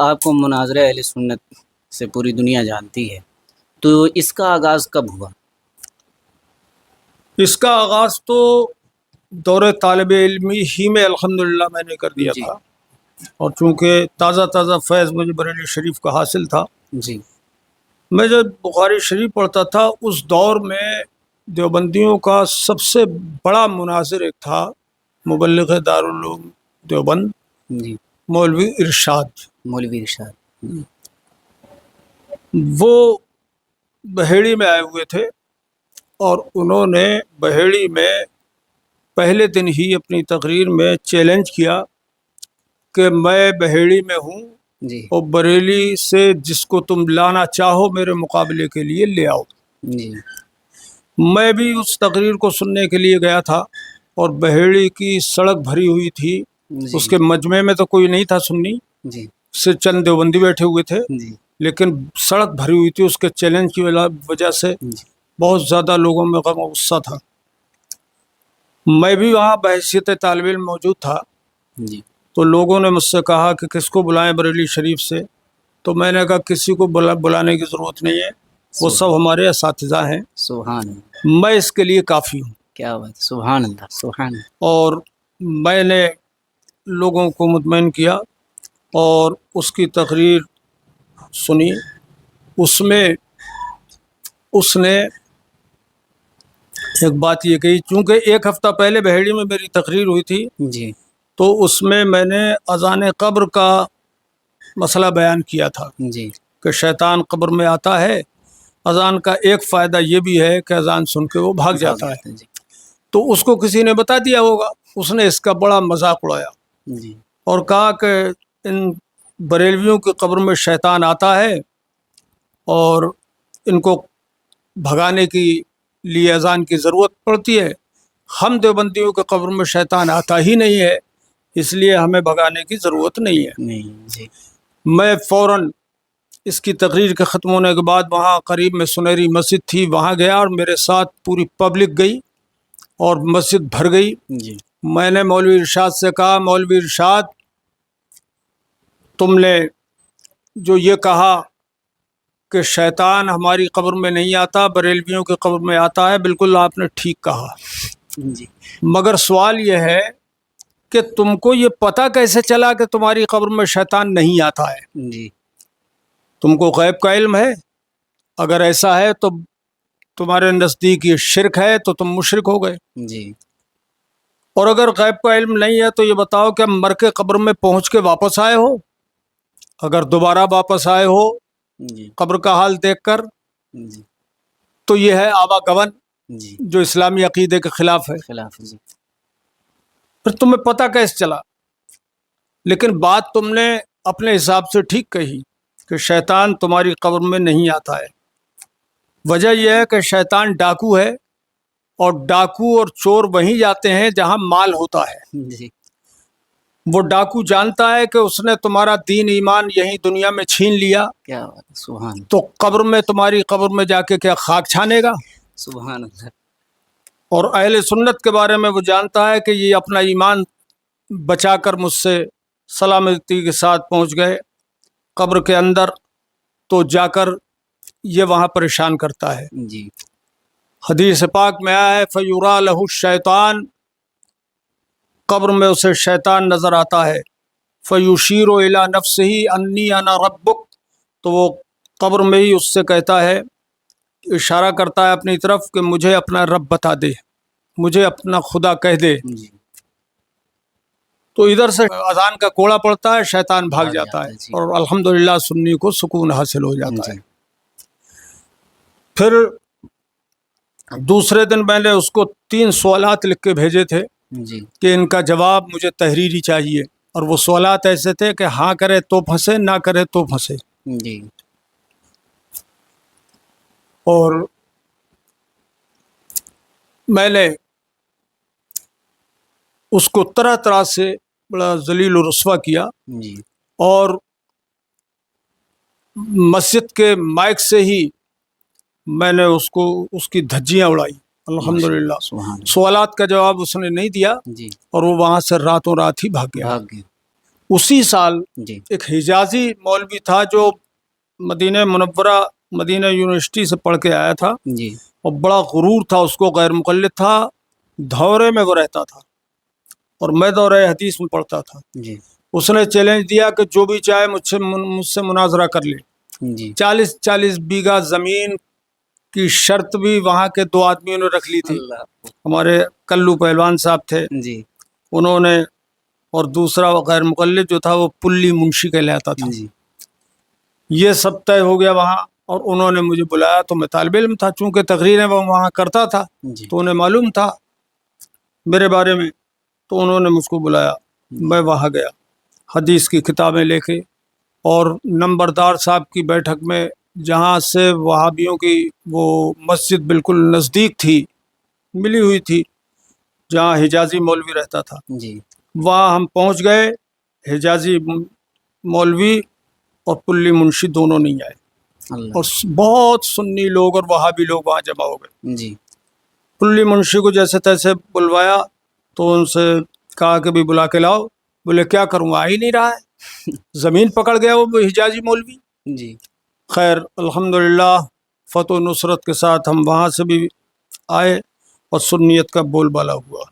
آپ کو مناظرہ اہل سنت سے پوری دنیا جانتی ہے، تو اس کا آغاز کب ہوا؟ اس کا آغاز تو دور طالب علمی ہی میں الحمدللہ میں نے کر دیا جی تھا، اور چونکہ تازہ تازہ فیض مجھے بریلی شریف کا حاصل تھا، جی میں جب بخاری شریف پڑھتا تھا اس دور میں دیوبندیوں کا سب سے بڑا مناظر ایک تھا، مبلغ دارالعلوم دیوبند جی مولوی ارشاد۔ مولوی ارشاد۔ وہ بہیڑی میں آئے ہوئے تھے، اور انہوں نے بہیڑی میں پہلے دن ہی اپنی تقریر میں چیلنج کیا کہ میں بہیڑی میں ہوں، جی اور بریلی سے جس کو تم لانا چاہو میرے مقابلے کے لیے لے آؤ۔ جی میں بھی اس تقریر کو سننے کے لیے گیا تھا، اور بہیڑی کی سڑک بھری ہوئی تھی، جی اس کے مجمع میں تو کوئی نہیں تھا سنی، جی سے چند دیوبندی بیٹھے ہوئے تھے، جی لیکن سڑک بھری ہوئی تھی۔ اس کے چیلنج کی وجہ سے جی بہت زیادہ لوگوں میں غم و غصہ تھا۔ میں بھی وہاں بحیثیت طالب علم موجود تھا، جی تو لوگوں نے مجھ سے کہا کہ کس کو بلائیں بریلی شریف سے، تو میں نے کہا کسی کو بلانے کی ضرورت نہیں ہے، وہ سب ہمارے اساتذہ ہیں، سبحان اللہ، میں اس کے لیے کافی ہوں۔ کیا بات، سبحان اللہ سبحان اللہ۔ اور میں نے لوگوں کو مطمئن کیا، اور اس کی تقریر سنی۔ اس میں اس نے ایک بات یہ کہی، چونکہ ایک ہفتہ پہلے بہیڑی میں میری تقریر ہوئی تھی، جی تو اس میں نے اذان قبر کا مسئلہ بیان کیا تھا جی کہ شیطان قبر میں آتا ہے، اذان کا ایک فائدہ یہ بھی ہے کہ اذان سن کے وہ بھاگ جاتا ہے۔ جی تو اس کو کسی نے بتا دیا ہوگا، اس نے اس کا بڑا مذاق اڑایا جی اور کہا کہ ان بریلویوں کی قبر میں شیطان آتا ہے، اور ان کو بھگانے کی لیے اذان کی ضرورت پڑتی ہے، ہم دیوبندیوں کے قبر میں شیطان آتا ہی نہیں ہے، اس لیے ہمیں بھگانے کی ضرورت نہیں ہے۔ نہیں جی میں فوراً اس کی تقریر کے ختم ہونے کے بعد وہاں قریب میں سنہری مسجد تھی، وہاں گیا، اور میرے ساتھ پوری پبلک گئی اور مسجد بھر گئی۔ جی میں نے مولوی ارشاد سے کہا، مولوی ارشاد تم نے جو یہ کہا کہ شیطان ہماری قبر میں نہیں آتا، بریلویوں کی قبر میں آتا ہے، بالکل آپ نے ٹھیک کہا، جی مگر سوال یہ ہے کہ تم کو یہ پتہ کیسے چلا کہ تمہاری قبر میں شیطان نہیں آتا ہے؟ جی تم کو غیب کا علم ہے؟ اگر ایسا ہے تو تمہارے نزدیک یہ شرک ہے، تو تم مشرک ہو گئے۔ جی اور اگر غیب کا علم نہیں ہے تو یہ بتاؤ کہ مر کے قبر میں پہنچ کے واپس آئے ہو؟ اگر دوبارہ واپس آئے ہو جی قبر کا حال دیکھ کر، جی تو یہ ہے آوا گون، جی جو اسلامی عقیدے کے خلاف ہے۔ خلاف جی پھر تمہیں پتہ کیسے چلا؟ لیکن بات تم نے اپنے حساب سے ٹھیک کہی کہ شیطان تمہاری قبر میں نہیں آتا ہے۔ وجہ یہ ہے کہ شیطان ڈاکو ہے، اور ڈاکو اور چور وہیں جاتے ہیں جہاں مال ہوتا ہے۔ جی وہ ڈاکو جانتا ہے کہ اس نے تمہارا دین ایمان یہیں دنیا میں چھین لیا، کیا بات، سبحان تو قبر میں، تمہاری قبر میں جا کے کیا خاک چھانے گا؟ سبحان اللہ۔ اور اہل سنت کے بارے میں وہ جانتا ہے کہ یہ اپنا ایمان بچا کر مجھ سے سلامتی کے ساتھ پہنچ گئے قبر کے اندر، تو جا کر یہ وہاں پریشان کرتا ہے۔ جی حدیث پاک میں آیا ہے فیورا لہ الشیطان، قبر میں اسے شیطان نظر آتا ہے، فیشیر الی نفسہ انی انا ربک، تو وہ قبر میں ہی اس سے کہتا ہے، اشارہ کرتا ہے اپنی طرف کہ مجھے اپنا رب بتا دے، مجھے اپنا خدا کہہ دے۔ جی تو ادھر سے اذان کا کوڑا پڑتا ہے، شیطان بھاگ جاتا ہے، جی اور الحمدللہ سنی کو سکون حاصل ہو جاتا جی ہے۔ پھر دوسرے دن میں نے اس کو 3 سوالات لکھ کے بھیجے تھے جی کہ ان کا جواب مجھے تحریری چاہیے، اور وہ سوالات ایسے تھے کہ ہاں کرے تو پھنسے، نہ کرے تو پھنسے۔ جی اور میں نے اس کو طرح طرح سے بڑا ذلیل و رسوا کیا، جی اور مسجد کے مائک سے ہی میں نے اس کو اس کی دھجیاں اڑائی الحمدللہ۔ سبحان سوالات کا جواب اس نے نہیں دیا، جی اور وہ وہاں سے راتوں رات ہی بھاگ گیا۔ بھاگ گئے۔ اسی سال جی ایک حجازی مولوی تھا جو مدینہ منورہ مدینہ یونیورسٹی سے پڑھ کے آیا تھا، جی اور بڑا غرور تھا اس کو، غیر مقلد تھا، دھورے میں وہ رہتا تھا اور میں دورہ حدیث میں پڑھتا تھا۔ جی اس نے چیلنج دیا کہ جو بھی چاہے مجھ سے مناظرہ کر لے۔ جی 40 بیگھہ زمین کی شرط بھی وہاں کے 2 آدمیوں نے رکھ لی تھی، اللہ ہمارے کلو پہلوان صاحب تھے جی انہوں نے، اور دوسرا وہ غیر مقلد جو تھا وہ پلی منشی کہلاتا تھا۔ جی یہ سب طے ہو گیا وہاں، اور انہوں نے مجھے بلایا تو میں طالب علم تھا، چونکہ تقریریں وہ وہاں کرتا تھا جی تو انہیں معلوم تھا میرے بارے میں، تو انہوں نے مجھ کو بلایا، میں وہاں گیا حدیث کی کتابیں لے کے، اور نمبردار صاحب کی بیٹھک میں جہاں سے وہابیوں کی وہ مسجد بالکل نزدیک تھی، ملی ہوئی تھی، جہاں حجازی مولوی رہتا تھا، جی وہاں ہم پہنچ گئے۔ حجازی مولوی اور پلی منشی دونوں نہیں آئے، اللہ اور بہت سنی لوگ اور وہابی لوگ وہاں جمع ہو گئے۔ جی پلی منشی کو جیسے تیسے بلوایا تو ان سے کہا کہ بھی بلا کے لاؤ، بولے کیا کروں، آ ہی نہیں رہا ہے، زمین پکڑ گیا وہ حجازی مولوی۔ جی خیر الحمدللہ فتح و نصرت کے ساتھ ہم وہاں سے بھی آئے اور سنیت کا بول بالا ہوا۔